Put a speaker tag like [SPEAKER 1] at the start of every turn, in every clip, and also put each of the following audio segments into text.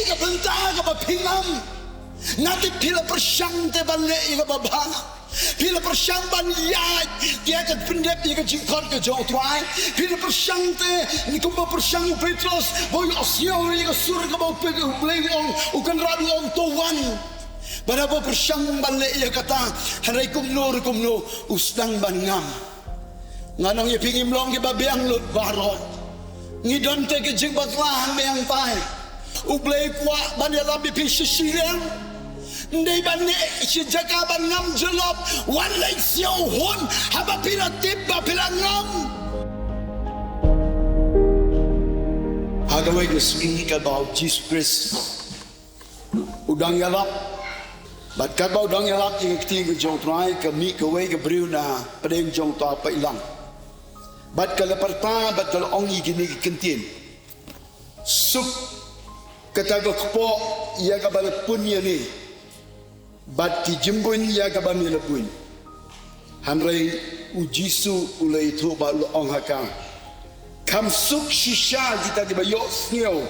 [SPEAKER 1] ka benta ka bapingam. Nanti pila persyang te balik ka babang. Pila persyang ban yat dia ka pendep dia ka jingkot ka U Trai. Pila persyang te ni kumba persyang Petrus boy osyo dia ka sur ka bau U Blei Un ukan radu on tuan. Berapa persyang balik dia kata harai kumno usdang ban ngam. Nganong ye pingim long ke babiang lut barot. Ngidon te ke jing bakla meang pai. U Blei kwa ban ya lambi pi sisiang. Ndai ban ne si Jaka ban ngam jelop wan lai siau hun haba pila tiba pila ngam. How do I speak about Jesus Christ? Udang yalap. But kat bau dang yalap yang ketiga jong trai ke mi ke wei ke briu na pedeng jong ta pa ilang. But kalau pertama but kalau ongi gini kentin. Sup kata kepo ia ka bal punya ni. But ki jimbun ia ka ban lepun. Hanrei ujisu ulai tu ba ong haka. Kam sup shisha kita di bayo sneo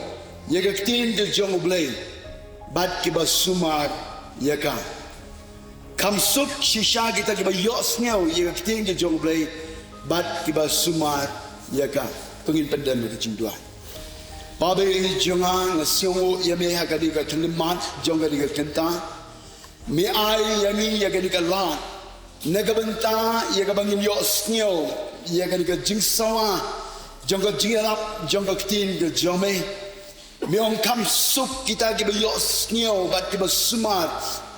[SPEAKER 1] ia ka kentin de jong Blei. But ki ba sumar Jaka. Kam sup shisha kita kiba yos ngau ia keting ke jong Blei bat kiba sumar Jaka. Pengin pendam ke cingduan. Pabe ini jonga ngasiu ia me hakadi ka kelimat jong ka diga kenta. Me ai yani ia ka diga lat. Naga benta ia ka bangin yos ngau ia ka diga jingsawa jong ka jingiarap jong ka keting ke jome. Meong kam sup kita kiba yos ngau bat kiba sumar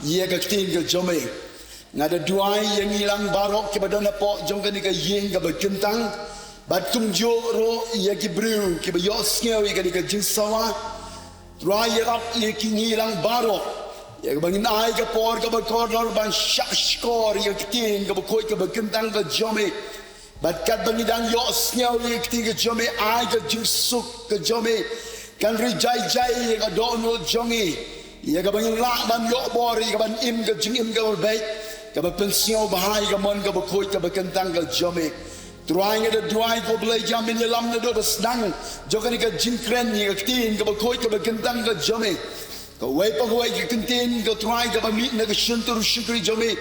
[SPEAKER 1] ia ka keting ke jome. Ngada duai yang hilang barok kiba dona po jong ka ni ka yeng ka berkentang bat kum jo ro ia ki brew kiba yos ngau ia ka ni ka jingsawa raya rap ia ki hilang barok ia ka bangin ai ka por ka berkoror ban shakor ia keting ka berkoi ka berkentang ka jome. Bat kat bangidang yos ngau ia keting ka jome ai ka jingsuk ka jome. Kan rijai-jai ka donol jongi. Ia ka bangin lak ban yokbor, ia ka ban im ka jingim ka berbaik. Ka berpensiau bahai ka mon ka berkoi ka berkentang ka jome. Tuai nga da duai ko Blei jamin yalam na do basdang. Jokan ka jingkren ia ka ketin ka berkoi ka berkentang ka jome. Ka wai pa wai ka kentin ka tuai ka bamit na ka syuntur syukri jome.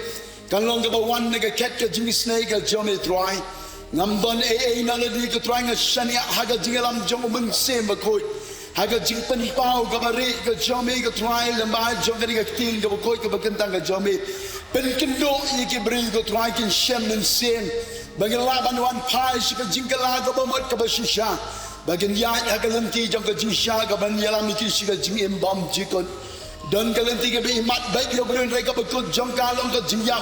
[SPEAKER 1] Kan long ka bawan na ka ket ka jingisnei ka jome tuai. Ngambon na ladi ka tuai nga syania haga jingalam jong mynsiem berkoi. Haga jingpen pau ka bari ka jome ka try lemba jong ka keting ka bokoi ka berkentang ka jome pen kendo i ki bri ka try kin shem mynsiem bagin laban wan pai ka jingkala ka bomot ka bashisha bagin ya ka lenti jong ka jingsha ka ban yalam ki ka jingim bom jikon don ka lenti ka bi mat baik yo brin re ka bekut jong ka long ka jingyap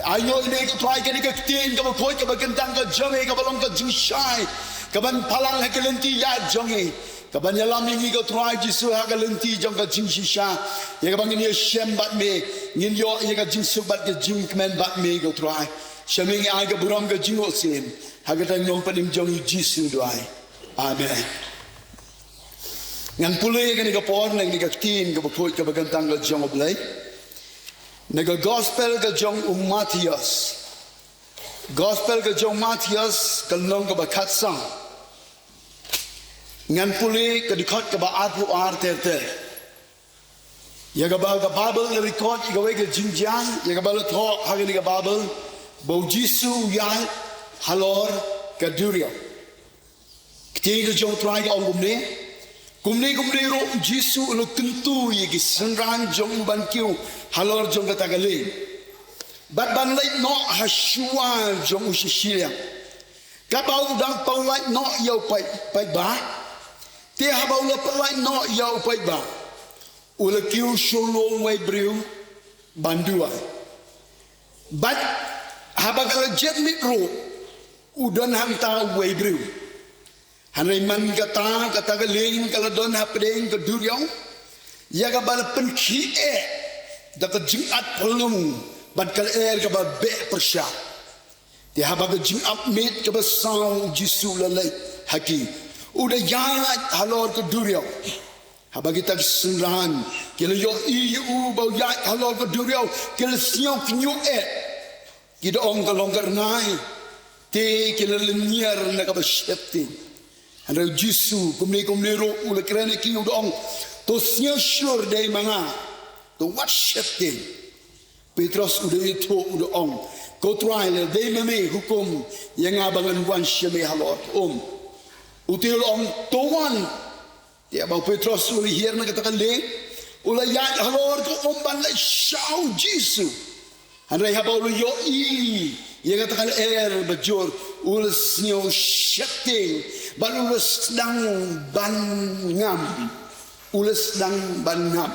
[SPEAKER 1] ayo ini ka try ka keting ka bokoi ka berkentang ka jome ka balong ka jingshai ka ban palang ka lenti ya jongi. Kaban yalam ini ka try jisu ha ka lenti jong ka jing shisha ya ka bangin ye shem bat me ngin yo ye ka jing subat ka jing kmen bat me ka try shaming ai ka buram ka jing osim ha ka tang yong panim jong jisu doai amen ngan pule ka ni ka por nang ni ka tin ka bapoi ka bagantang ka jong Blei naga gospel ka jong Matias gospel ka jong Matias ka long ka bakatsang ngan puli ka dikot ka ba atu ar ter ya ka ba ka babel ya dikot ka we ka jingjang ya ka ba tho ha ka babel bo jisu ya halor ka durio kti ka jong try ka ong kumne ro jisu lo tentu ye ki senran jong ban kiu halor jong ka tagale bat ban lai no hashua jong ushishilia ka ba udang pau lai no yo pai ba te haba ula pelai no yau pai ba ula kiu sholong wai briu bandua bat haba kala jet mikro udan hanta wai briu hanai man kata galing kala don hapdeng ke duryong ya ka bala penki da ka jingat pelung bat kala ka ba be persya te haba ka jingat mit ka ba sang jisu lalai haki udah jangan halor ke durio haba kita kesenrahan kila yo iu bau ya halor ke durio kila siang kinyu kita ong kalong kernai te kila lenyer na ka basyepti anda jisu kumne ro ula kerana ki udong To snyur day mga. To what shifting. Petrus udah itu udah Ko try le day mami hukum yang abangan Bunsien halor Util tuan. Ya bau Petrus uli hier na katakan le. Ula ya halor ko ban le shau Jesu. Andai haba uli yo yang katakan bajur ulas nyo shifting. Ban ulas sedang ban ngam. Ulas sedang ban ngam.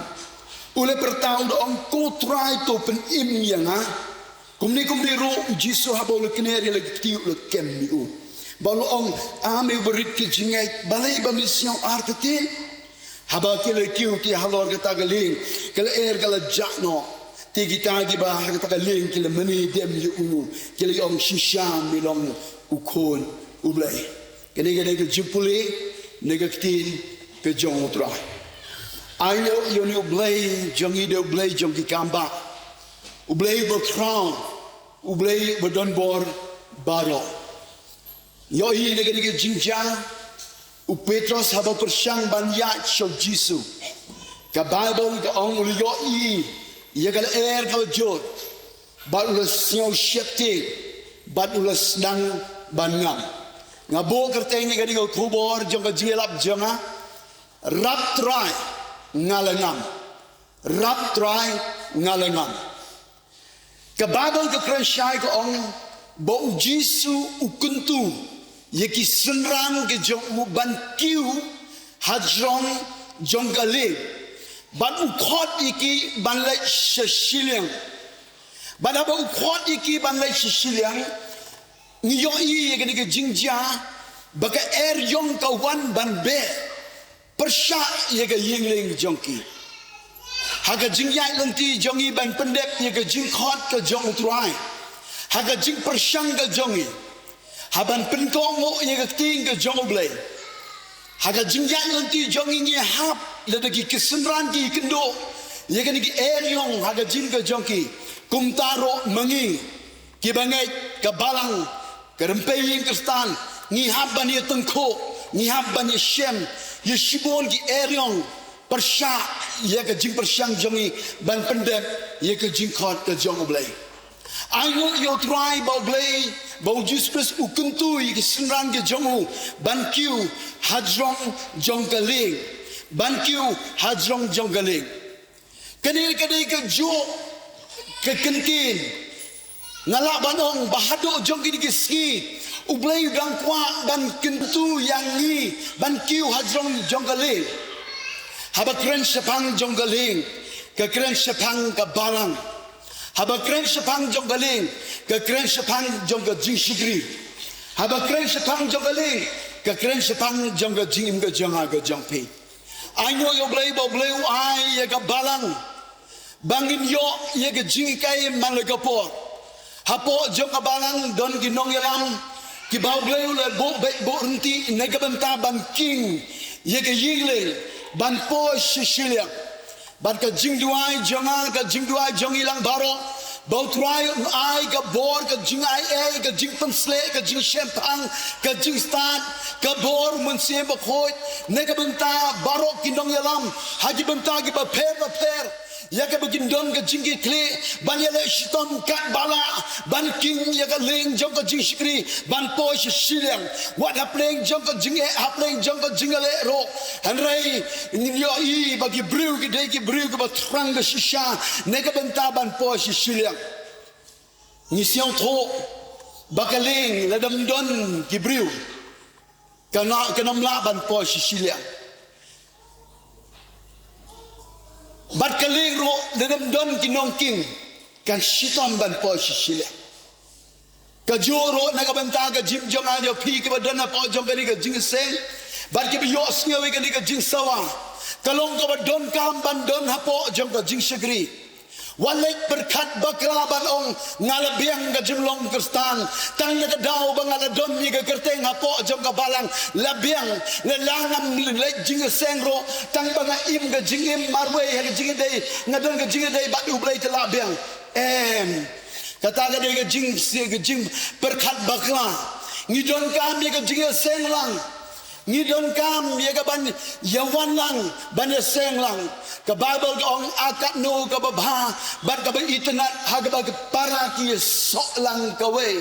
[SPEAKER 1] Ule pertau doang ko try to pen im yang kumni ro Jesu haba ule keneri lagi tiu le kem miu. Balu ong ame berit ke jingai balai ba mission artetin. Haba kele kiu ki halor kata galing kele kala jakno ti kita gi ba kata galing kele meni dem yu unu kele ong shisham milong ukon U Blei. Kene ke jipuli nega tin ke jong Trai. I know you Blei, jongi de Blei, jongi kamba. U Blei berkrown, U Blei berdonbor baro. Yo ini negeri jingiarap, U Petrus haba persyang banyak show Jesu. Ka Bible ka ong uli yo ia kala kala jod. Bat ulas snow shifting, bat ulas sedang bangang. Ngabo kerteng negeri ka khubor, jonga jingiarap jonga. Rap try. Ngalengam rap try ngalengam kababal ke krensyai ko ong bo Jesu ukuntu yeki senrang ke jong ban kiu hajrong jong gale ban ukhot iki ban lai shishiliang ban aba ukhot iki ban lai shishiliang ngiyo yeki ke jingja baka yong kawan ban be persya ia ke yingling jongki. Haga jingyai lenti jongi ban pendek ia ke jingkhot ke jong U Trai. Haga jing persyang ke jongi. Haban penkongo ia ke ting ke jong U Blei. Haga jingyai lenti jongi ni hap ledagi kesenran ki kendo. Ia ke ni eryong haga jing ke jongki. Kumtaro mengi ki bangai ke balang ke rempeying ke stan ni hap ban ia tengko ni hap ban ia syem ye Shibun ki eryong persya ye ke jing persyang jongi ban pendek ye ke jing khot ke jong U Blei. Ayo yo try ba Blei ba Jesus ukuntu ye ke senran ke jongu ban kiu hajrong jong galing ban kiu hajrong jong galing. Kene ke jo ke kentin ngalak banong bahado jong ki ski U Blei udang kuat dan kentu yang ni ban kiu hajrong jonggaling haba keren sepang jonggaling ke keren sepang ke balang haba keren sepang jonggaling ke keren sepang jongga jingshakri haba keren sepang jonggaling ke keren sepang jongga jingim ke jonga ke jongpi ayo yo Blei bo Blei ai ke balang bangin yo ye ke jingikai malagapor hapo jongga balang don ginong yalam ki bau Blei le bo renti nega benta ban king ye ke yingling ban po shishiliang ban ka jingduai jonga ka jingduai jongilang baro bau try ai ka bor ka jingai ka jingpensle ka jingshempang ka jingstan ka bor mynsiem bakhoit nega benta baro kindong yalam haji benta ki ba per ya ke begin don ke jingi kle ban yale shiton kat bala ban king ya ke ling jong ke jingshakri ban po shiliang what happening jong ke jinge happening jong ke jingale ro hanrai yo bagi brew ke dei ke brew ke batrang ke shisha ne ke benta ban po shiliang ni siang tro bakaling ladam don ke brew kana mla ban po shiliang bat kaling ro dalam don kinong king kan shiton ban po shile ka joro na ka banta ka jim jong ajo pi ke badan po jong ka jing seng bat ke yo sngawe ka jing sawa kalong ka badon kam ban don hapo jong ka jingshakri walek berkat bakla balong ngalabiang ka jinglong kristan tang na daw bang aladon ni ka kerteng hapo jong ka balang labiang lelangam le jing sengro tang bang im ka jingim marwe ha jingidei ngadon ka jingidei bat U Blei telabiang kata ka jing berkat bakla ngidon kami ka jing senglang ngidon kam ye ka ban yawan lang ban ya seng lang ka Bible ka ong akat no ka babha bat ka ba internet ha ka ba para ki sok lang ka we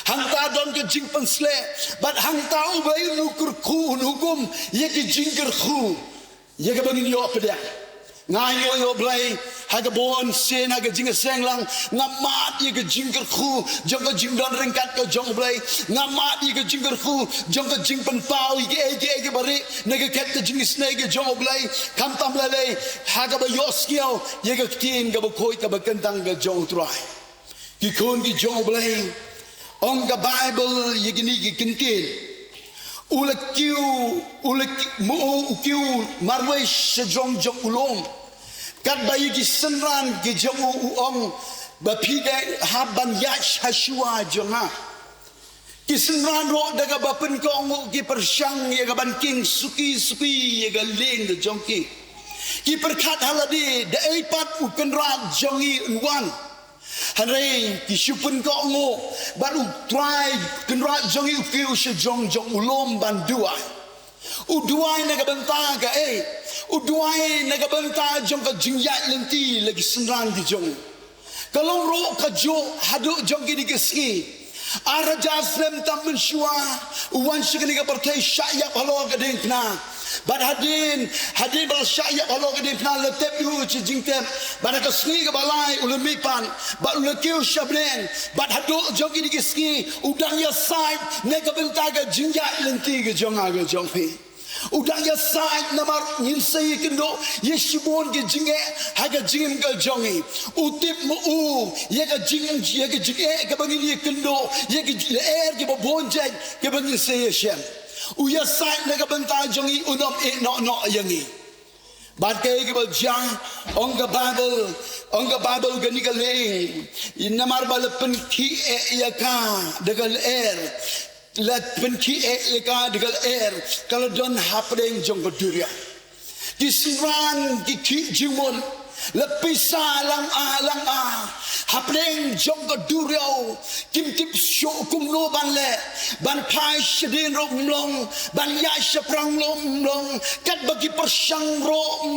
[SPEAKER 1] hang ta don ke jing pensle bat hang ta u bai nu kur khu nu gum ye ki JingKYRKHU ye ka bangin yo pedia ngai yo Blei ha ka Bunsien ha ka jingaseng lang ngamat ye ka JingKYRKHU jong ka jingdon ringkat ka jong Blei ngamat ye ka JingKYRKHU jong ka jing pen pau ye ke bari ne ka ket ka jingisne ka jong Blei kam tam lele ha ka ba yo skiao ye ka tin ka ba khoi ka ba kentang ka jong Trai ki kon ki jong Blei ong ka Bible ye gini ki kentin ula mu kiu marwai sejong jong ulong kat bayi ki senran ki jong ong ba pide haban yash hashua jonga ki senran ro daga ba pen ko ong ki persyang ye ga ban king suki ye ga ling de jong ki perkhat haladi de eipat u kenrat jongi unwan Hanrei ki shupun ko ngo ban U Trai kenrat jong u kiu sejong jong ulom ban duai na ka banta ka duai na ka banta jong ka jingyat lenti lagi senran di jong kalau ro ka jo hadu jong ki dikesi ara jaslem tam menshua uwan shikani ka partai syayap halo ka ding na But hadin bal syayap halo ka ding na letep yu chi jingtem ban ka sni ka balai ulamipan ba ulakiu shabnen but hadu jong ki dikesi udang ya sai ne ka banta ka jingyat lenti ka jong aga jong pi udang ya sai namar mynsiem kendo yeshibon ke jinge haga jingim ka jongi utip mu ye ka jingim ye ka jinge ka bangin ye kendo ye ka er ke bonjai ke bangin seyeshem uya sai na ka banta jongi unom no yangi bat ke ke jang ong ka Bible gani ka ling inamar bal pen ki ya ka degal er let penki eka degal kalau don hapdeng jong keduria kisran ki jimun lepisa lang hapdeng jong keduria kim syo kum no ban le ban pai shedin long ban ya shaprang long kat bagi persyang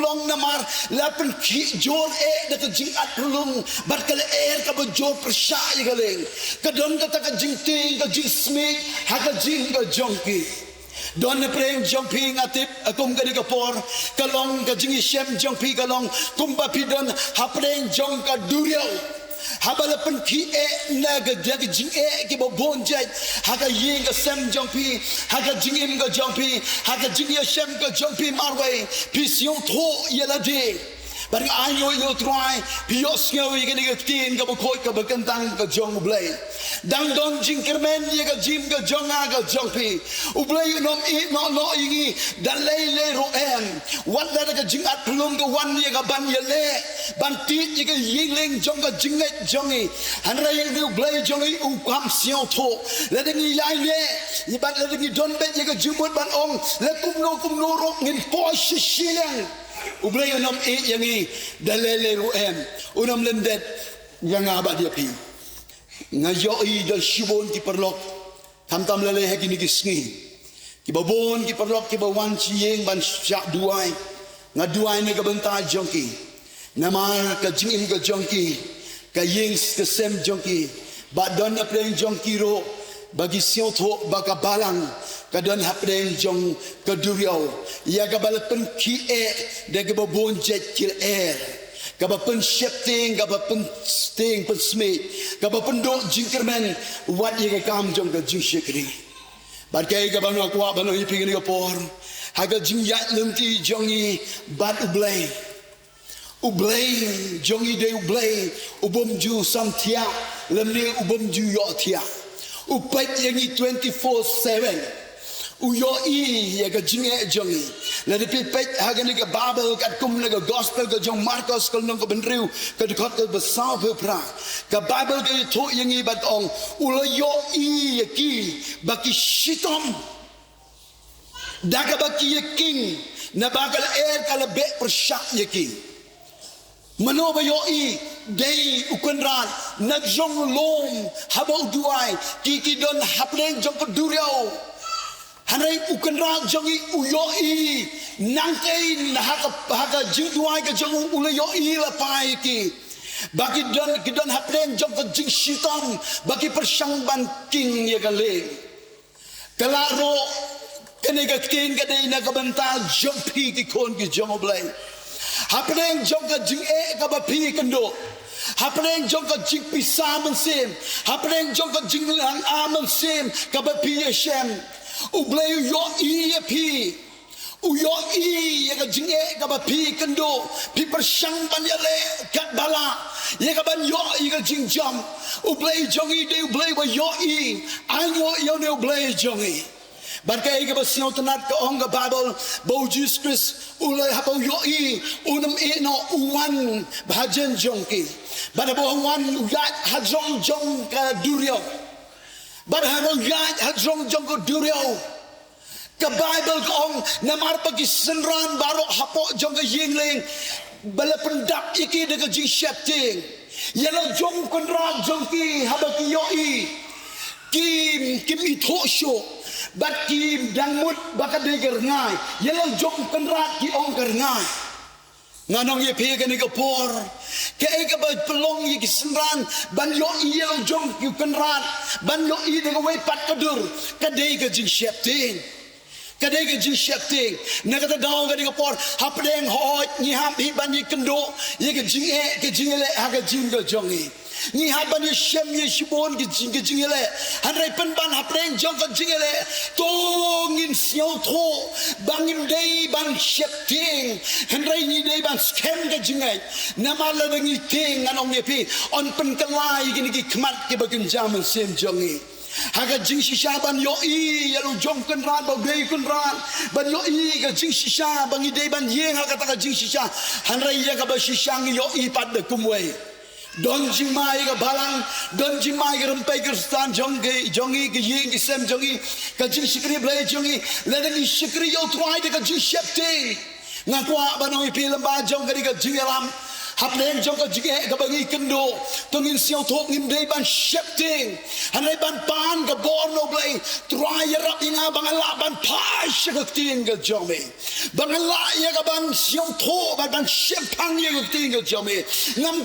[SPEAKER 1] long namar la penki jor de ka jing at lung bat kal ka bajor persya galeng kadon kata ka jing ting ka jing smik ha ka jing ka jongki don ne preng jongpi ngatip akum ka dikapor kalong ka jingisem jongpi kalong kumpa pidon hapdeng jong ka duriau habala pen ki na ga jag jing ki bo bonjai haga ying ka sem jongpi haga jingim ka jongpi haga jingiasem ka jongpi marwai pisyon tho ialade bari ayo yo Trai pios ngau ye ni tin ka bokoi ka bakantang ka jong Blei dang don jingkermen ye ka jim ka jonga ka jongpi U Blei nom no yingi dan lele ro wat la ka jingat plum ka wan ye ka ban ye le ban ti ye ka yingling jong ka jinget jongi hanra ye U Blei jongi u kam sion tho la ding yai le ye ban la ding don bet ye ka jumut ban ong la kum no ro ngin po shishilang U Blei unom yangi dalele ruem unam lendet yang abad dia pi ngajoi dal shibun ki perlok tam lele hakini ki sngi ki babon ki perlok ki bawan chieng ban syak duai ngaduai ne ka benta jongki namar ka jingim ka jongki ka yeng ka sem jongki badon na pleng jongki ro bagi sion tho baka balang kadon hapdeng jong keduriau ya ka balapen ki de ka babon jet kil ka ba pen shepting ka ba pen sting pen smith ka ba pen do jingkermen wat ye ka kam jong ka jingshakri bat kai ka banu akwa banu iping ni ka por haga jingyat lengti jongi bat U Blei jongi de U Blei ubom ju sam tia lemni ubom ju yo tia U pet yangi 24/7 U yo ye ka jinge jongi la de pet haga ni ka Bible kat kum na ka gospel ka jong Marcos kal nong ka benriu ka de kot ka besau pra ka Bible ka to yangi bat ong u lo yo ye ki baki shitom daga baki ye king na bakal kala be persyak ye king mano ba yo dei ukunran nagjong lom haba uduai ki don haplen jong peduriau Hanai ukenra jongi uyoi nangkei haka jingduai ke jong ulayoi la pai ki bagi dan kidan hapren jong ke jing shitam bagi persangban king ya kale kalaro kene ka king ka dei na ka bantal jong pi ki kon ki jong Blei hapren jong ka jing ka ba pi kendo hapren jong ka jing pisa mynsiem hapren jong ka jinglang mynsiem ka ba pi shem U Blei yo i pi u yo i ya ka jinge ka ba pi kendo pi persang ban ya le kat bala ya ka ban yo i ka jing jam U Blei jong i de U Blei ba yo i anyo yo ne U Blei jong i ban ka i ka ba sio tanat ka ong ka Bible bo Jesus Christ u le ha bo yo i unam e no uwan bhajan jong ki ban bo wan u ya ha jong ka durio but harong yat hadrong jong ko durio ka Bible ko ong namar pagi senran baro hapo jong ka yingling bala pendap iki de ka jing shapting yalo jong konra jong ki haba ki yoi kim itosho bat kim dangmut baka de ngai yalo jong konra ki ong ngai nganong ye pe ka ni ka por ka e ka ba pelong ye ki senran ban yo i yelo jong ki konra ban yo i de ka we pat ka dur ka de ka jing shapting kadai ke jing shakting nakata daw ka ni ka por hapdeng hoi ni ham hi ban ni kendo ye ke jing e ke jing le ha ka jing ka jong i ni ha ban ye shem ye shibon ke jing le han rai pen ban hapdeng jong ka jing le to ngin siao tho bangim dei ban shakting han rai ni dei ban scam ka jing ai namala ngi king anong ye pi on pen kalai ki ni ki khmat ke bagin jam sem jong i Haga jing shisha ban yo i yalu jong kenran ba bei kenran ban yo i ka jing shisha bang idei ban yeng haga ta jing shisha han rai ya ka ba shisha ngi yo i pat de kumwei don jing mai ka balang don jing mai ka rempai ka stan jong i ka yeng ki sem jong i ka jing shakri Blei jong i la ni shakri U Trai de ka jing shapte ngakwa ban oi pi lamba jong ka jingiarap haplen jong ka jige ka bangi kendo tongin siao thok ngim dei ban shapting hanai ban pan ka bor no Blei try rap inga bangala ban pai shakting ka jome bangala ya ka ban siao tho ban shap thang ye ka ting ka jome ngam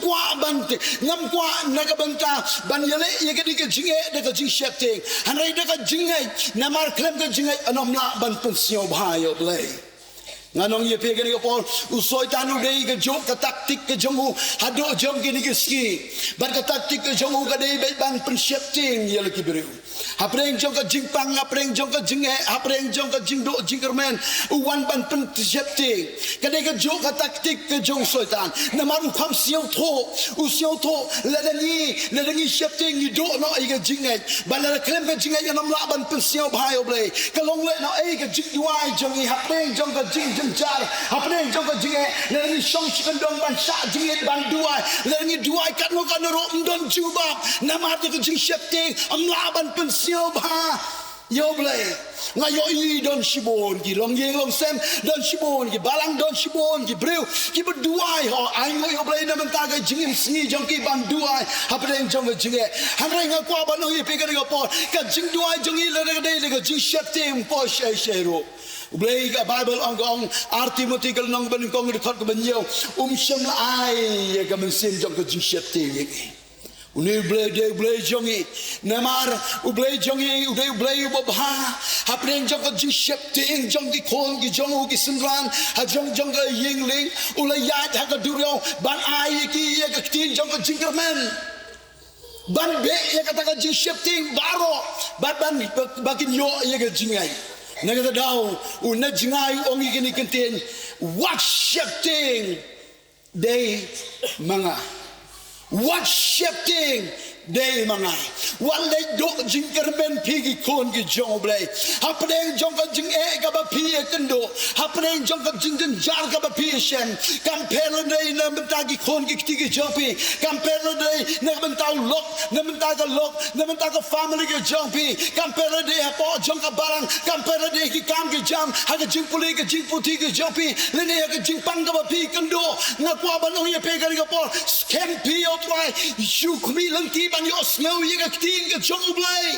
[SPEAKER 1] kwa na ka banta ban yele ye ka dik jige de ka jing shapting hanai de ka jingai namar klem ka jingai anom na ban pun siao bhai yo Blei nganong ye pe gani ko por usoi tanu dei ke jok ka taktik ke jongu hado jom gini ke ski ban ka taktik ke jongu ka dei ban pen shapting ye laki beriu hapreng jong ka jingpang hapreng jong ka jinge hapreng jong ka jingdo jingkermen uwan ban pen shapting ka dei ke jok ka taktik ke jong soitan namaru kham siau tho ladani shapting ni do no ai ka jinge ban la klem ka jinge nam la ban pen siau bhai O Blei ka long le no ai ka jingduai jong i hapreng jong ka jing jar hapne jong ka jinge le ni shong chikan dong ban sha jinge ban duai le ni duai kat no kan ro ndon juba na ma de jing shapte am la ban pen sio ba yo Blei nga yo i don shibon ki long yeng long sem don shibon ki balang don shibon ki breu ki bu duai ho ai ngo yo Blei na man ta ga jingim sni jong ki ban duai hapne jong ka jinge han rai nga kwa ban no ye pe ka ga por ka jing duai jong i le ga de le ga jing shapte po she ro U Blei ka Bible ong arti moti kal nong ban kong de khot ka ban yo shem la ai ya ka mynsiem jong ka jing shapte ye uni Blei jong i namar U Blei jong i U Blei u ba hapren jong ka jing shapte jong ki khon ki jong u ki sinran ha jong ka yingling u la ya ha ka durio ban ai ki ya ka tin jong ka jingkermen ban be ya ka ta ka jing shapte baro ban bakin yo ya ka jingai nagada daw una jingai ongi kini kenten what shifting day mga what lay do jingkermen pigi kon ki jong Blei hapdeng jong ka jing e ka ba pi kendo hapdeng jong ka jing jar ka ba pi shen compare day na mentagi kon ki tigi jopi compare day na mentau lok na mentaga family ki jongpi compare day hapo jong ka barang compare day ki kam ki jam ha ka jing puli ki jing puti ki jopi lene ha ka jing pang ka ba pi kendo na kwa ba no ye pe ka por scam pi O Trai yu kmi lang ti ban yo snow ye ka ting ka jong Blei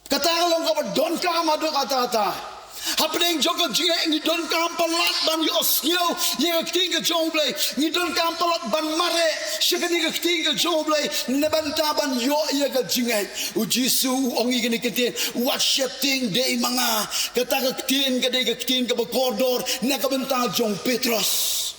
[SPEAKER 1] Kata kalau kau don kam ada kata. Happening Jaka ni don kam palat ban yosnyo ye king Jowai ni don kam palat ban mare shikani king Jowai ne banta ban yo ye ga jingai u jisu ongi gini kete worshiping day manga kata king ga de king ga kodor ne ka banta Jong Petros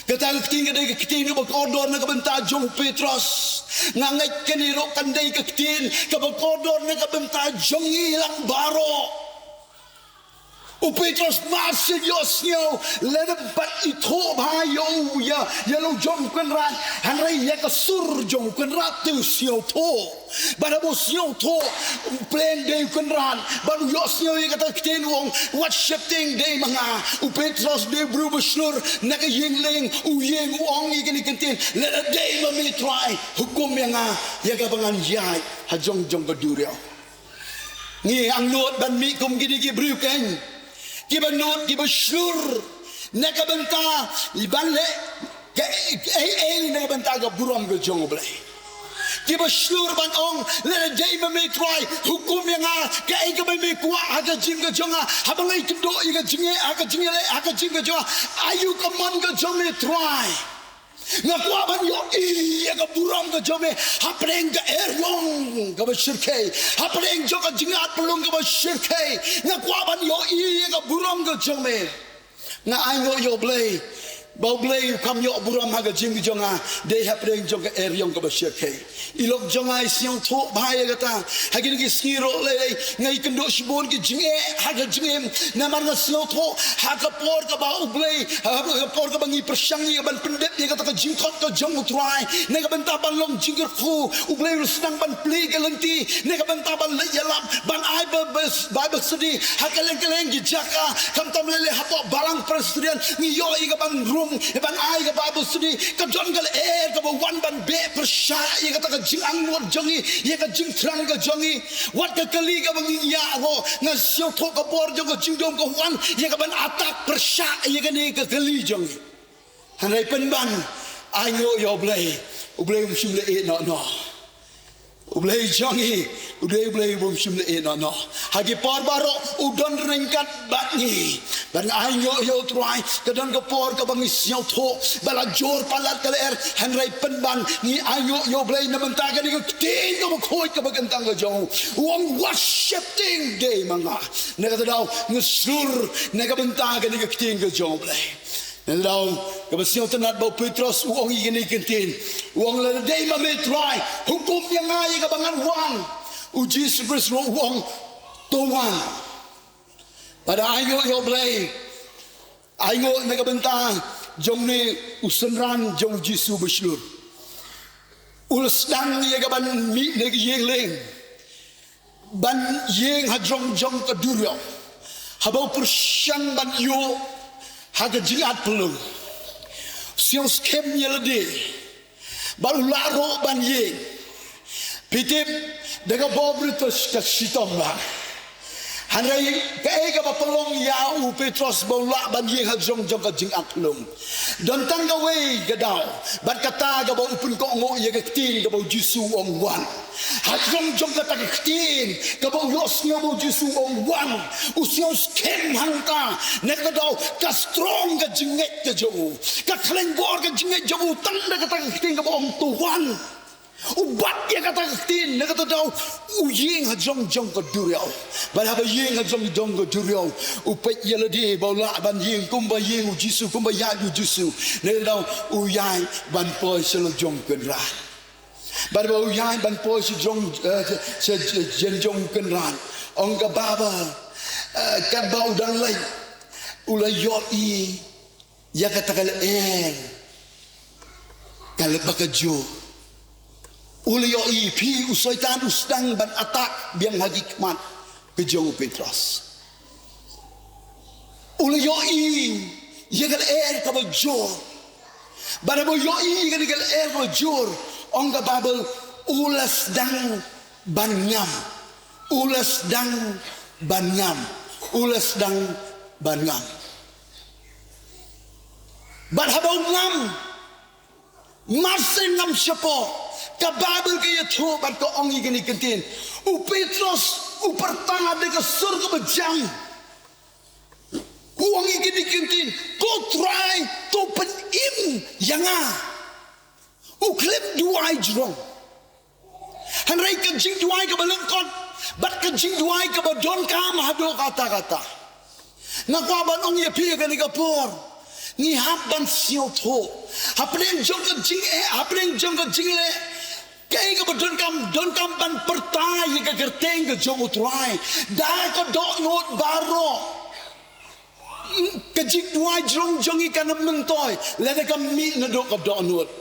[SPEAKER 1] kata king ga de king ga kodor ne ka banta Jong Petros ngangai kaniro kandai ga king ga kodor ne ka banta Jong ilang baro U Petros masih yosnyo leda bat itu bahayo ya lo jong kunran hanrai ya kasur jong kunrat tu sio to bada bo sio to plan day kunran baru yosnyo ya kata kiten wong worshiping day manga U Petros de berubah slur nak yingling u yeng wong igini kenten leda day mami try hukum yang ya kabangan yai hajong jong keduriau ni ang lot ban mi kum gidi bruken kiba not kiba slur neka benta ibanle neka benta ga buram ga jong blei kiba slur ban ong le dei me try hukum yang ga ga me kwa aga jing ga jonga habangai kendo ga jinge aga jingele aga jing ga jonga ayu ka man ga jong me try ngakwa ban yo iya ga buram ga jome hapreng ga eryong ga shirke hapreng jo ga jingat pelung ga shirke ngakwa ban yo iya ga buram ga jome nga ayo yo blei bau blei kam yo buram ha ga jing jonga de hapreng jo ga eryong ga shirke ilok jonga siang tho bhai ga ta hagin gi skiro le ngai kendo shibon gi jinge ha ga jingim namar na siang tho ha ga por ga bau blei ha ga por ga bangi persangi ban pendet ye ga ta jing khot ga jong U Trai ne ga banta ban long jingkhru U Blei sedang ban pli ga lenti ne ga banta ban le yalap ban ai bible study ha ga leng gi Jaka kam tam le hapo balang Presbyterian ni yo i ga ban room ban ai ga bible study ka jon ga ga wan ban be persha ye ga ta jing ang nuot jongi ye ga jing trang ga jongi wat ga kali ga bangi ya ho nga sio tho ga bor jo ga jing dom ga wan ye ga ban atak persha ye ga ni ga kali jongi hanai pen ban ayo yo blei U Blei simle e no U Blei jongi U Blei simle e no hagi por baro udon ringkat batni ban ayo yo try kadang ga por ka bangi sio tho bala jor palat kaler hanrai pen ban ni ayo yo Blei namanta ga ni tin ga khoi ka bagantang ga jong wong worshiping day manga nega daw ngesur nega banta ga ni tin ga jong Blei Nelaw, kapasyaw tanat bau Petros uong igini kentin, uong laladay mamitry, hukum yang ay kabangan wang, U Jesus Christ uong tuwan. Pada ayo yo Blei, ayo nagabenta, jong ni usenran jong Jesus beslur. Ulas dang yagaban mi nagyengling, ban yeng hadrong jong kaduryo, habaw persyang ban yo. Haga jingat pelung siang skem ialade baru laro ban yeng pitip daga bobritos ka sitom ba hanrai kai ka pelung ya U Petros baula ban yeng hajong jong ka jingat pelung don tangga wei gadau bat kata ga bau pun ko ngo ye ka tin ga bau jisu ong wan hajong jong ka ta tin ga bau los nga bau jisu ong wan usiang skem hangka nek gadau ka strong ga jinget ga jo ka kleng bor ga jinget jo tanda ka ta tin ga bau tuwan ubat ya kata tin nak kata daw uying hajong jong ka duriau balaba ying hajong jong ka duriau upet ialade baula ban ying kumba ying U Jisu kumba ya U Jisu nak daw uyai ban poi selo jong kenra balaba uyai ban poi se jong se jong kenra ong ka baba ka bau dan lai ulai yoi ya kata kal kal bakajo Ulio ipi usaitan usdang ban atak biang hagikmat ke jong Petros. Ulio i yegal ka bajor. Barabo yo i yegal ka bajor. Onga babel ulas dang ban ngam. Ulas dang ban ngam. Ulas dang ban ngam. Barhabau ngam. Masih ngam shapoh. Ka Bible kaya tho bat ko ong igini kentin U Petros upertanga de ke sur ke bejang uang iki dikintin U Trai to pen im yanga u klip duai jrong han rai ke jing duai ke balengkot bat ke jing duai ke badon kam hado kata-kata ngakwa ban ong ye pi ke ni kapor ni haban sio tho haplen jong ke jing haplen jong ke jing le kay ka don kam ban pertai ke kerteng ke jong U Trai da ko do not baro ke jing duai jrong jong ikan mentoy le ka mi na do ka do not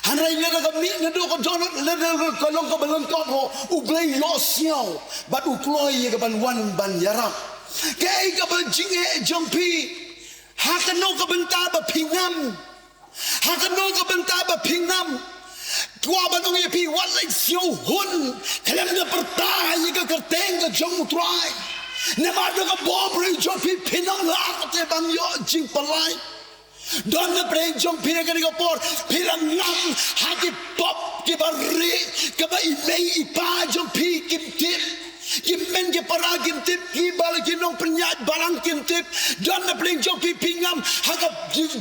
[SPEAKER 1] han rai le ka mi na do ka do not le ka long ka balengkot ho U Blei lo siao bat u kloi ke ban wan ban yarap kay ka ban jinge jong pi hakano ka benta ba pingam hakano ka benta ba pingam tua banong ye pi wan lai siu hun kalem na pertai ka kerteng ka jong U Trai na ma do ka bobre jong pi pinang la te bang yo jing palai don na preng jong pi ka ni ka por pilang ngam haki pop ki bari ka ba imei ipa jong pi kim tip kim men ke para kim tip ki bal ki nong penyat balang kim tip don na preng jong pi pingam haka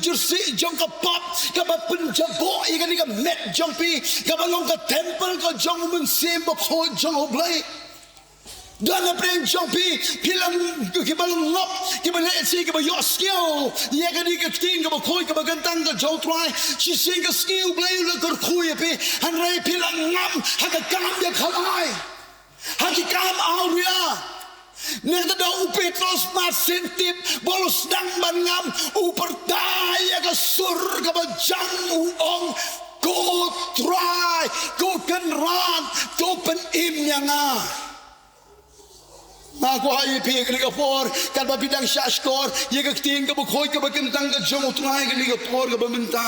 [SPEAKER 1] jursi jong ka pop ka ba penjabo i ka ni ka met jong pi ka ba long ka temple ka jong mynsiem ba ko jong U Blei don na preng jong pi pilang ki ba ngop ki ba le si ki ba yo skill ye ka ni ka ting ka ba ko ka ba gantang ka jong Trai si sing ka skill Blei le KYRKHU pi han rai pilang ngam haka kam ya khalai haki kam auria neta da u Petros masin tip bolos dang ban ngam u pertaya ka sur ka ba jang u ong ko Trai ko kan ran to pen im yanga aku hai pi ke ka por kan ba bidang shashkor ye ka ting ka khoi ka ba kentang ka jong U Trai ka ni ka por ka ba minta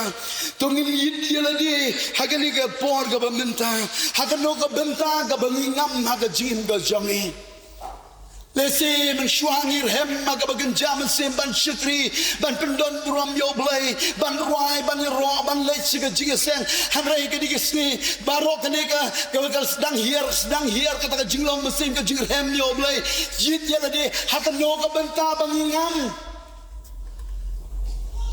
[SPEAKER 1] to ngim ialade ha ka ni ka por ka ba minta ha ka no ka benta ka ba ngam ha ka jim ka jongi lese men shwangir hem ma ka ba ganjam sem ban shakri ban pendon brom U Blei ban rwai ban ro ban le chi ka jingiasyang han rai ka ni ka sni barok ka ni ka sedang hier ka ta jinglong mesin ka jingir hem U Blei jit ialade ha ka no ka benta ba ngam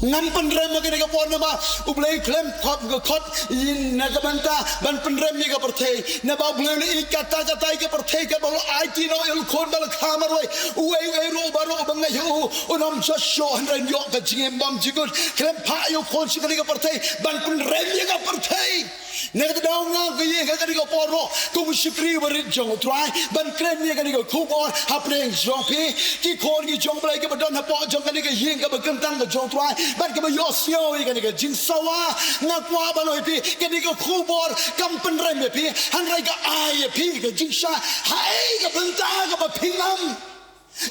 [SPEAKER 1] ngam penrem ke ka pon ma U Blei klem khop ka khot in na ka banta ban penrem ni ka perthei na ba Blei ni kata ke perthei ka ba ai ti no il khon ba khamar wai u ro ba ro ba ngai hu onam josho han ren yo ka jingem bam jigut klem pha yo khon si ka perthei ban penrem ni ka perthei na ka daw nga ka ye ka ka poro ku shikri barit jong U Trai ban klem ni ka khubor ha preng jong pi ki khon ki jong Blei ka ba don ha po jong ka ni ka yin ka ba kentang ka jong Trai ban ka ba yo sio i ka ni ka jing sawa nga kwa ba no pi ka ni ka khubor kam pen rem pi han rai ka ai pi ka jing sha hai ka benta ka ba pingam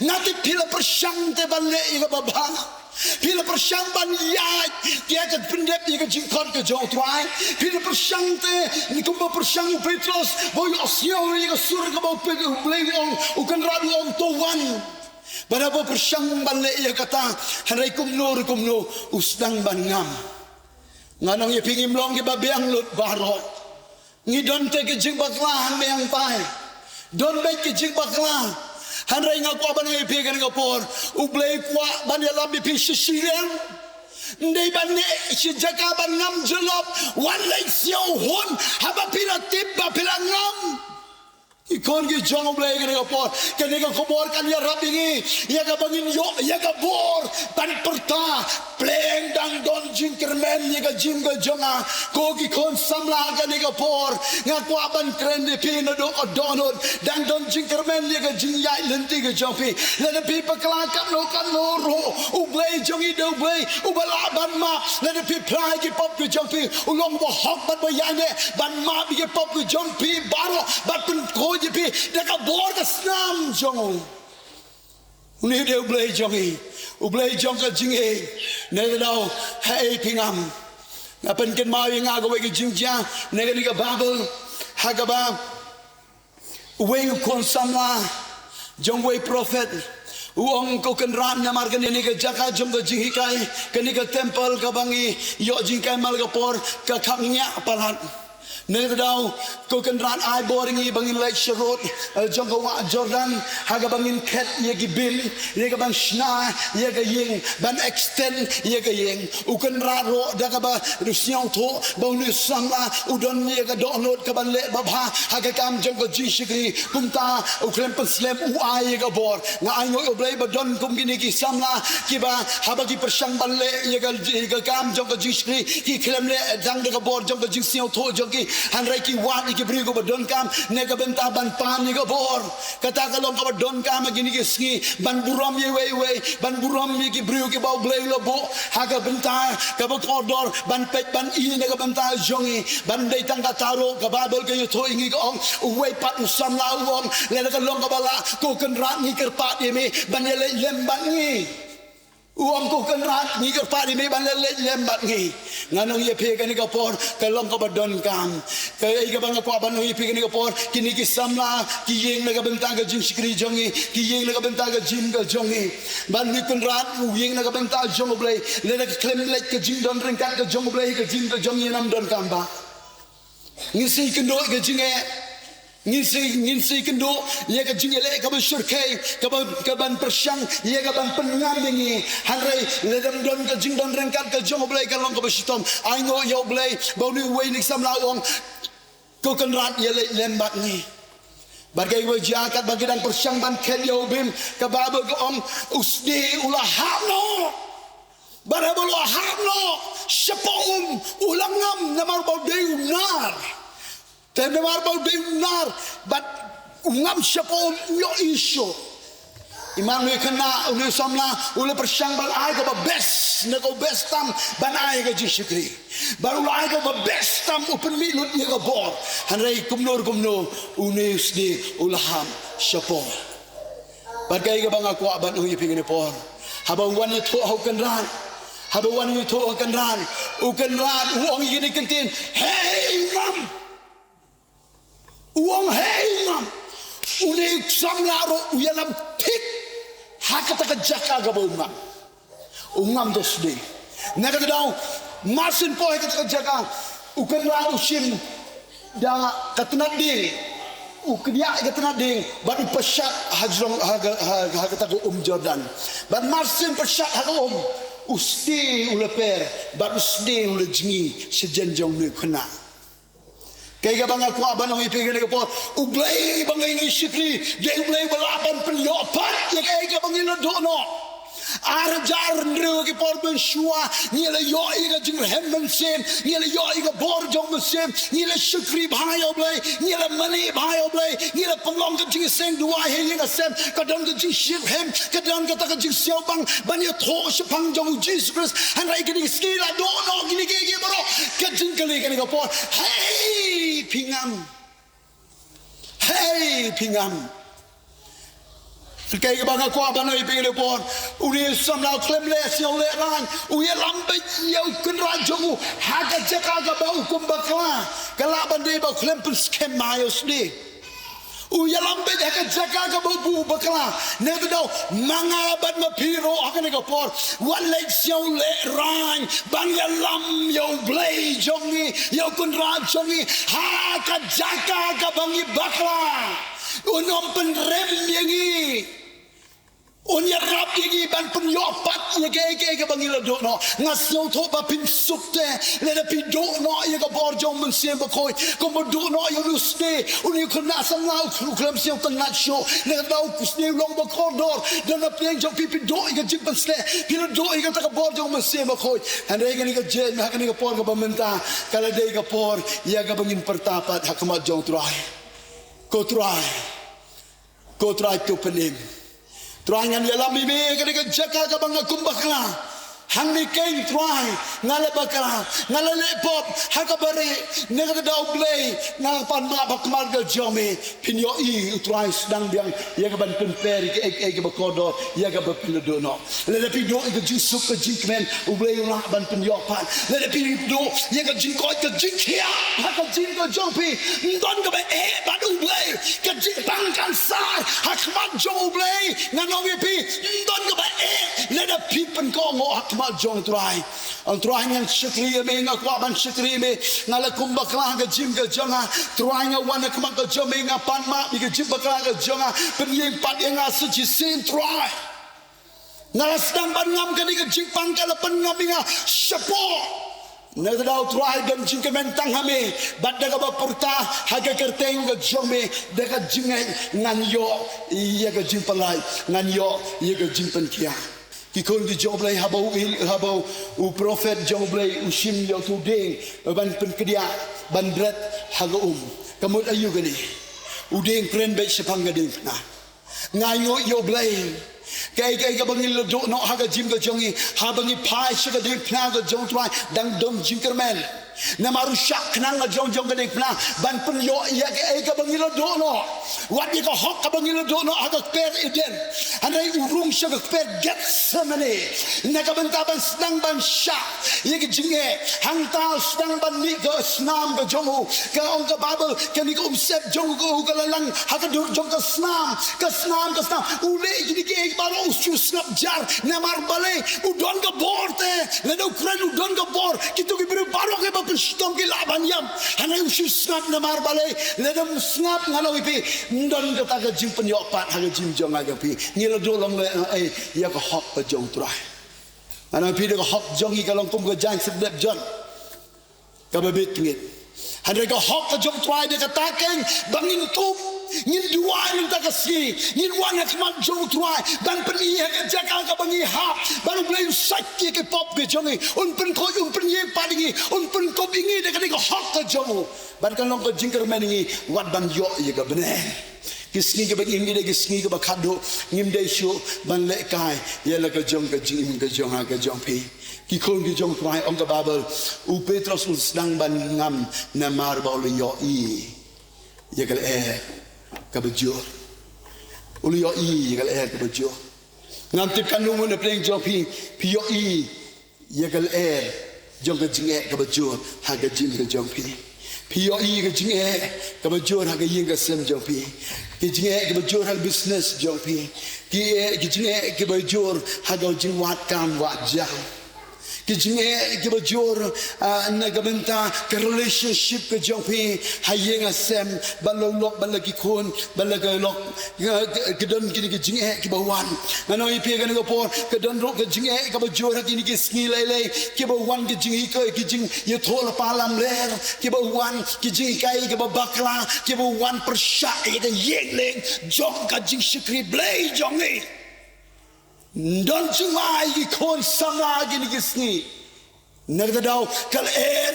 [SPEAKER 1] nati pila persyang te ban le ka ba ba pila persyang ban ya dia ka pendep ka jing kon ka jong Trai pila persyang te ni ka ba persyang Petros bo yo sio i ka sur ka ba U Blei ong u kan ra ong to wan Barabo persyang ban le ya kata hanrai kumno usdang ban ngam nganong ye pingim long ke babeang lut barot ngidon te ke jing bakla han beang pai don be ke jing bakla hanrai ngakwa ban ye pe ke ngapor U Blei kwa ban ya lambi pi shishireng ndai ban ne si Jaka ban ngam jelop wan lai sio hun haba pila tip ba pila ngam ikon ki jong U Blei ke por ke ne ka khubor kan ya rabingi ya ka bangin yo ya ka bor ban perta pleng dang don jing kermen ni ka jim ka jonga ko ki kon samla ka ne ka por nga kwa ban kren ni pi na do donot dang don jing kermen ni ka jing yai lenti ka jong pi le na pi pakla kan no ro U Blei jong I do Blei U bala ban ma le na pi plai ki pop ka jong pi u long bo hok ban ba ya ne ban ma bi ki pop ka jong pi baro ban pun ko pi da ka bor ka snam jong uni de U Blei jong I U Blei jong ka jing e ne da hai pingam na pen ken ma nga go we ki jing ja ne ga ni ka babel ha ga ba we kon samla jong we prophet uong ko kan ram na mar kan ni ka Jaka jong ka jing hikai kan ni ka temple ka bangi yo jing kai mal ka por ka khang nya palat Negdau ko kenran ai boringi bangin lake sharot jong wa Jordan haga bangin ket ye gibil ye ga bang shna ye ga ying ban extend ye ga ying u kenra ro da ga ba rusyong tho bang ni samla udon ye ga donot ka ban le ba bha haga kam jong ko jingshakri kumta u klem penslem u ai ye ga bor nga ai ngoi oblei ba don kum gini ki samla ki ba haba ki persang ban le ye ga kam jong ko jingshakri ki klem le dang de ga bor jong ko jingsyong tho jong ki Hanrai ki wan ki beri ko badon kam nega benta ban pan ni ko bor kata kalong ko badon kam gini ki ski ban buram ye we ban buram ye ki beri ki bau blei lo bo haga benta ka ba kodor ban pet ban i nega benta jongi ban dei tang ka taro ka babel ke to ingi ko ong we pat usam la wong le ka long ka bala ko kan rat ni kerpat ye me ban ye lem ban ni uang ko kenrat ni kerpa di me ban le lembat ngi nganong ye pe kan ka por kalong ka badon kam ka ai ka bang ko ban ye pe kan ka por kini ki samla ki yeng na ka bentang ka jingshakri jongi ki yeng na ka bentang ka jim ka jongi ban ni kenrat u yeng na ka bentang jong blei le na ka klem le ka jing don ring ka jong blei ka jim ka jongi nam don kam ba ngisi kendo ka jinge ngisi kendo ye ka jingele ka ban surkai ka ban persang ye ka ban pengam ngi hanrai le dam don ka jing don rengkat ka jong blei ka long ka basitom ai ngo yo blei bau ni wei ni sam la ong ko kan rat ye le lembat ni bagai we jakat bagi dan persang ban ken yo bim ka baba ka om usdi ulah hamno barabul hamno shapoh ulang ngam namar bau deunar Tende marbau benar, but ngam shapoh yo iso. Imam ni kena uli samla uli persang bal ai ko best nego best tam ban ai ka jingshakri. Baru ai ko best tam open milut ye ko bor. Hanrai kumno uni sdi ulaham shapoh. Bagai ka bang aku aban ui pingin por. Haba wan ye tho ho kenran. Haba wan ye tho ho kenran. U kenran uang ye ni kentin. Hey ngam. Uang hei ngam uni samlaro uyalam tik hakata ka Jaka ga ngam ungam dosde naga daw masin po hakata ka Jaka ukan ra usim da katnat ding ukdiya katnat ding bad pesat hajrong hakata ka Jordan bad masin pesat ha usti uleper bad usdi ule jingi sejenjong ni kena Kaya bang aku aban ang ipigil ko po U Blei bang ang isikli de U Blei balaban penyopat ya kaya bang inodono Arajar nru ki por ben shua ni le yo iga jing mynsiem ni le yo iga bor jong mynsiem ni le shukri bhai U Blei ni le mani bhai U Blei ni le penglong ka jing seng dua he ing sem ka don ka jing ship hem ka don ka ta ka jing siao bang ban ye tho shpang jong Jesus Christ han rai ki ski la do no ki ge bro ka jing kali ka ni ka por hey pingam Kaya bang aku aban ay pingin po uni samlaw klem les yung lerang uye lambay yung kunradyo haga Jaka ka ba ukum bakla kalaban di ba klem penskem mayos di uye lambay haga Jaka ka ba bu bakla neto daw mga abad mapiro akan ikapor walay yung lerang bang yalam yung blay jongi yung kunradyo ni haga Jaka ka bang bakla unom penrem yangi Unya rap igi ban penyopat ye ke bangila do no ngasyo to ba pinsukte le da pido no ye ko borjo mynsiem ba khoi ko mo do no ye luste uni ko na sam lau klem siang tang show le da ku sne long ba kordor da na pieng jo pipi do ye jip sle pilo do ye ta ka borjo mynsiem ba khoi ande ga ni ka je na ka ni ka por ka bamenta kala de ka por ye ga bangin pertapat hakmat jong trai ko trai to pening Tuangan yalam ibe kadang Jaka ka bang kumbakla hangni kain tuai ngala bakla ngala lepop hakabare nega da Blei ngal pan ma bakmal ga jome pinyo I tuai sedang biang ya ka ban pemperi ke bakodo ya ka bapilodono le pido ke jusuk ke jinkmen U Blei la ban penyopan le pido ya ka jinkoi ke jinkia haka jinko jopi ndon ka ba ban U Blei ke jinkang kan sai hakmat jo U Blei ngano pi ndon ka ba le pipen ko ngo kemat jong trai ang trai yang syakri me ngakwa ban syakri me ngala kum bakla ga jim ga jonga trai nga wana kemat ga jom me ngapan ma bi ga jim bakla ga jonga pynieng pat yang suci sin trai ngala sedang ban ngam ga ga jim pang kala pen ngam nga shapoh Nagdao try dan jingkemen tang hame bad daga bapurta haga kerteng ga jome daga jingai nganyo iya ga jimpalai nganyo iya ga jimpan kia kikon di Jowai haba u prophet Jowai u shim yo tu ding ban pen kedia ban bret haga kamut ayu gani u ding kren be sepang ga ding na ngayo yo blei Kay bangil do no haga jim ga jongi habangi pai shiga de pna ga jong trai dang dong jinkermen na marusak nang ga jong ga de pna ban pun yo ya ga bangil do no wat ni ga hok ga bangil do no haga per iden anai urung shiga per get samane na ga ban sedang ban sha ye ga jinge hang ta sedang ban ni ga snam ga jongu ga ong ga babel ga ni ga sep jong ga lang haga dur jong ga snam ule ni ga baro usu snap jar namar balai udon ga borte ledo kran udon ga bor kitu ki biru baro ke bap stom ki laban yam hana usu snap namar balai ledo snap ngalo ipi ndon ga ta ga jim pen yo pat ha ga jim jong ga pi ngilo do long le ya ga hok ga jong trai ana pi ga hok jong i ga long kum ga jang sedep jon ga babit ngit hana ga hok ga jong trai de ga takeng bangin tup ngin dua ning ta kasi ngin wana kemat jong trai dan pynieng ga Jaka ka bangi ha baru Blei Un sakki ke pop ge jongi un pen ko un pynieng padingi un pen ko bingi de ka hok ka jongu ban kan long ko jingker meningi wat ban yo ye ga bene kisni ke bagi ngi de kisni ke bakado ngim de shu ban le kai ye la ka jong ka jingim ka jong ha ka jong pi ki kon ki jong trai ong ka babel u Petrus un sedang ban ngam na mar ba le yo i ye ka kabajur uli yo i gal kabajur ngam tip kanu mun pleng jo pi yo i ye gal jong ga jinge kabajur ha ga jing ga jong pi yo i ga jinge kabajur ha ga ying ga sem jong pi ki jinge kabajur ha business jong pi ki jinge kabajur ha ga jing wat kam wat jang ki jinge kabajur na ga benta ka relationship ka jong pi ha ying a sem balong lok balagi khon balaga lok ka don ki jinge ki bawan ngano i pi ga ga por ka don ro ka jinge ka bajur ha ki sngi lai ki bawan ki jingi ki jing ye thol palam ler ki bawan ki jing kai ki bakla ki bawan persha ye yeng leng jong ka jingshakri blei jongi don Jowai ki khon sama ki sngi nagdadaw kal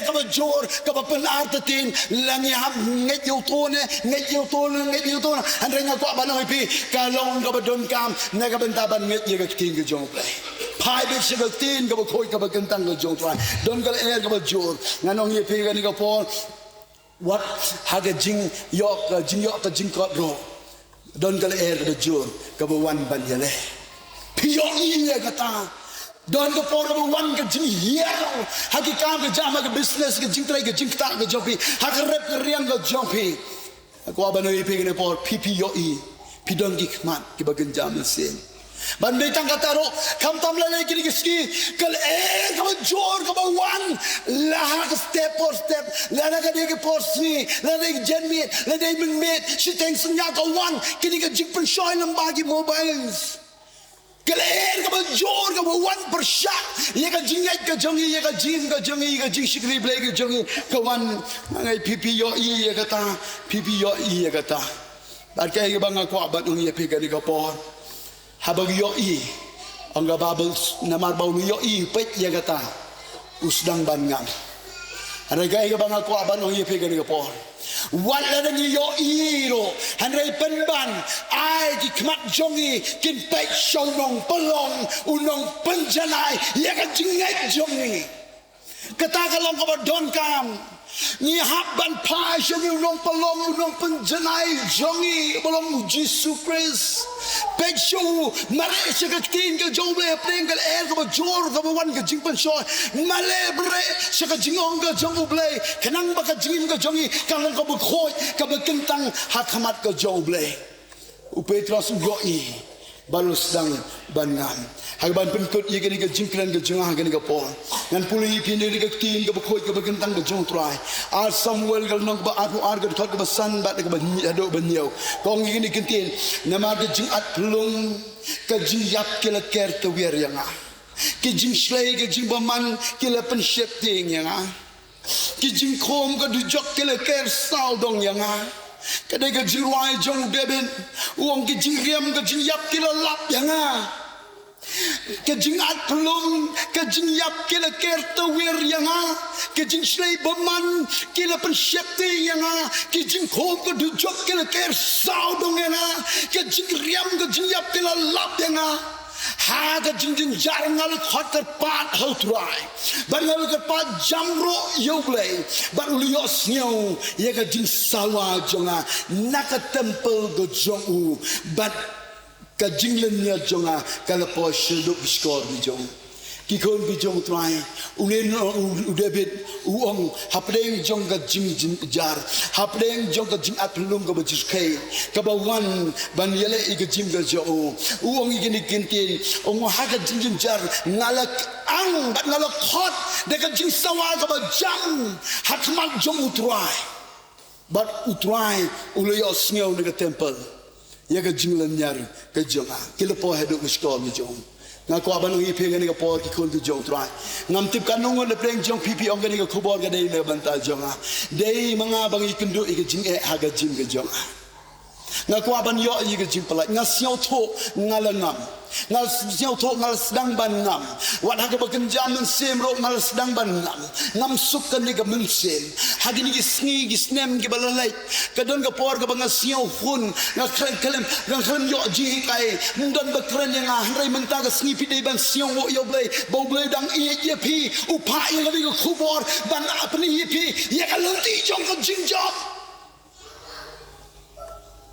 [SPEAKER 1] ka bajur ka bapen artatin langi ham nget yo tone andre nga ko banoi pi kalong ka badon kam naga bentaban nget ye ka ting ka jong blei pai be shiga tin ka khoi ka bakentang ka jong trai don kal ka bajur nganong ye pi ka ni ka por what haga jing yo ka jing ko ro don kal ka bajur ka bawan ban yale pi yo ni ka ta don ko por ba wan ka jingiarap hagi kam ka jama ka business ka jingtrai ka jingta ka jopi hagi rep ka riang ka jopi ko abanoi pe ne por PPOE pidon ki kmat ki bagen jam sen ban be tang ka taro kam tam la ki ski kal ka jor ka ba wan la ka step por step la na ka de ki por si la de jenmi la de mit she thinks nya ka wan ki ka jing pen shoy nam bagi mobiles Kalian ka bajor ka wan persyak ye ka jingai ka jongi ye ka jing ka jongi ka jingshakri blei ka jongi ka wan ngai PPOE ye ka ta PPOE ye ka ta bat kai ka banga ko bat ung ye pe ka ni ka por habag yo i ang ka babel namar bau yo i pet ye ka ta usdang ban ngam ada kai ka banga ko bat ung ye pe ka ni ka por wala nang yo iro hanray penban ay ki kmat jongi kin pek shonong pelong unong penjanai ya ka jingai jongi katakalong ka don kam ni habban pa jongi unong pelong unong penjanai jongi belong Jesus Christ pek show mare shakatin ka Jowai pleng ka ka jor ka wan ka jingpan shoy male bre shaka jingong ka U Blei kanang ba ka jingim ka jongi kanang ka bukhoi ka bakentang hakamat ka Blei u Petrus go i baru sedang ban ngam hagban penkut ye gani ke jingkran ke jengah gani ke por ngan puli pini ke tin ke bekoi ke begentang ke jong trai al samuel gal nong ba atu ar ke thot ke besan ba ke banyi ado banyo kong gini kentin nama ke jing at pelung ke jing yap ke le ker te wer yang ke jing slay ke jing baman ke le pen shep ting yang ke jing khom ke du jok ke le ker sal dong yang kadai ke Jowai jong debin uang ke jingiam ke jingiap kila lap yang ke jingat pelung ke jingiap kila kerta wir yang ke jingslay baman kila pensyepti yang ke jingkhom ke dujok kila ker saudong yang ke jingriam ke jingiap kila lap yang haga jingjing jarang ngal khot terpat U Trai ban ngal terpat jamro U Blei ban lios nyau ye ga jing sawa jonga naka temple go jongu ban ka jinglen nya jonga kala po shilduk skor bi jong ki kon bi jong Trai unen udebit uong hapdeng jong ga jing jar hapdeng jong ga jing atlung ga bajis kai ka bawan ban yele ig jing ga jo uong igini kintin ong haga jing jar ngalak ang ban ngalak khot de ga jing sawa ga ba jang hatmak jong U Trai but U Trai uleyo sneu de temple ya ga jing len nyar ka jonga kilepo hedu skor mi jong ngaku abanung ipe gani ka por ki kun ki jong Trai ngam tip kanung le pleng jong pipi ong gani ka khubor ga dei le bantal jonga dei mga bang ikundu ig jing e haga jing ga jonga ngaku aban yo ig jing pala ngasio tho ngalangam ngal siau tho ngal sedang ban ngam wat haga bakenjam mynsiem ro ngal sedang ban ngam suk kan ni ga mynsiem hagi ni sngi gisnem ge balalai kadon ga por ga banga siau hun ngal kalem yo ji kai ndon bakren yang rai menta ga sngi pi dei ban siau wo yo blei bo blei dang ye pi upa ye ga ga khubor ban apni ye pi ye ga lunti jong ga jingjom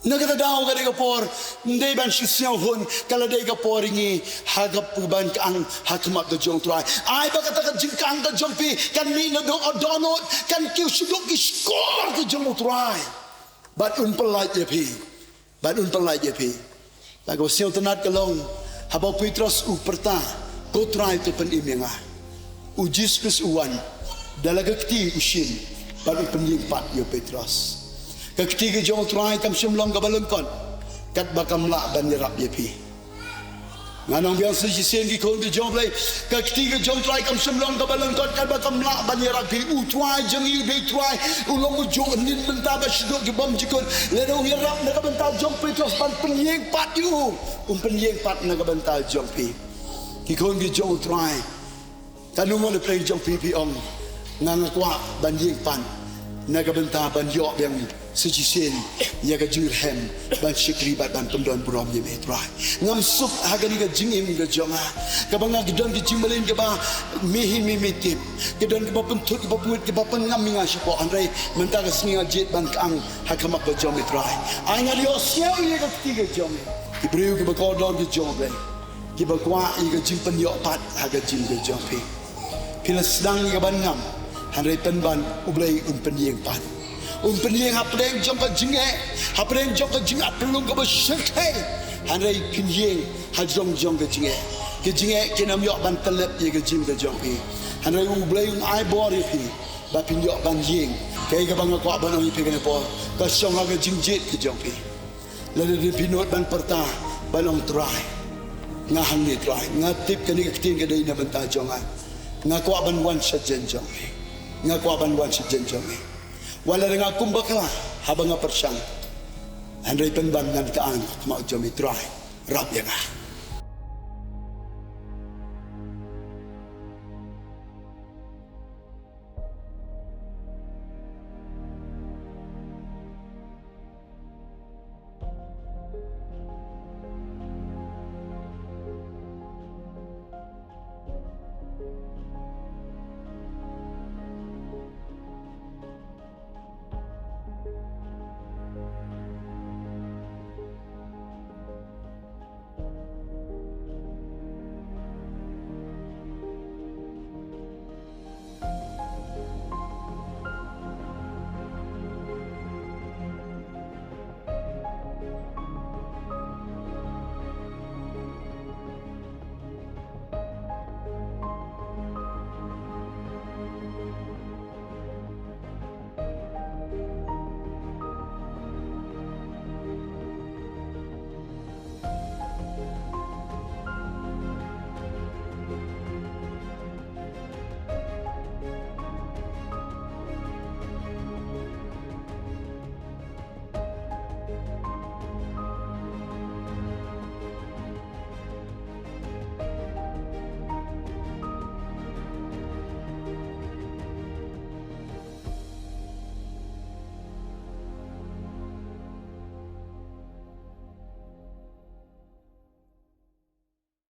[SPEAKER 1] Nagada daw ka por ndai ban siau hun kala dei ka por ingi hagap ban ang hakmak ka jong Trai ai ba kata ka jingkang ka jong pi kan ni na do donot kan kiu suduk ki skor ka jong Trai bat un pelai je pi ba ko siau tenat kalong haba Petros u perta ko Trai tu pen imenga u Jesus uwan dalaga kti usin ba penjing pat yo Petros ketiga jong Trai kam simlong ka balengkon kat bakam la ban yarap yepi nganong biang sejisen ki kon di jong Blei ketiga jong Trai kam simlong ka balengkon kat bakam la ban yarap pi U Trai jeng U Trai ulong jong nin benta ba sidok ki bom jikon le do yarap na ka bental jong Petros ban pynieng pat yu pynieng pat na ka bental jong pi ki kon di jong Trai kanung mo le play jong pi ong ngangakwa ban yeng pan na ka benta ban yo yang sejisen ya ga jurhem ban shikri ban pendon brom ye Trai ngam sup hagani ga jingim ga jonga ka banga gidon ki jimbalin ke ba mihi mitip gidon ke ba pentut ke ba puit ke ba pengam minga shapoh andai menta ga singa jet ban kang hakamak ga jom Trai anga dio siau ye ga tiga jom ki breu ke ba kodon ki jom Blei ki ba kwa i ga jimpen yo pat haga jim ga jom pi pila sedang ga ban ngam handai penban U Blei un pynieng pat pynieng hapdeng jong ka jinge hapdeng jong ka jingat pelung ka besyekhe handai pynieng hajong jong ka jinge kinam yo ban telep ye ka jing ka jong pi handai U Blei un ai bor ye pi ba pin yo ban yeng kai ka bang ko ban oi pi ka po ka song ha ka jingjit ka jong pi la de pinot ban perta ban ong Trai ngahang ni Trai ngatip ka ni ka ting ka dei na banta jonga ngako ban wan sajen jong pi ngako ban wan sajen jong pi wala nga kumbakla habang nga persyang andai penban ngan kaan kama jom Trai rap yang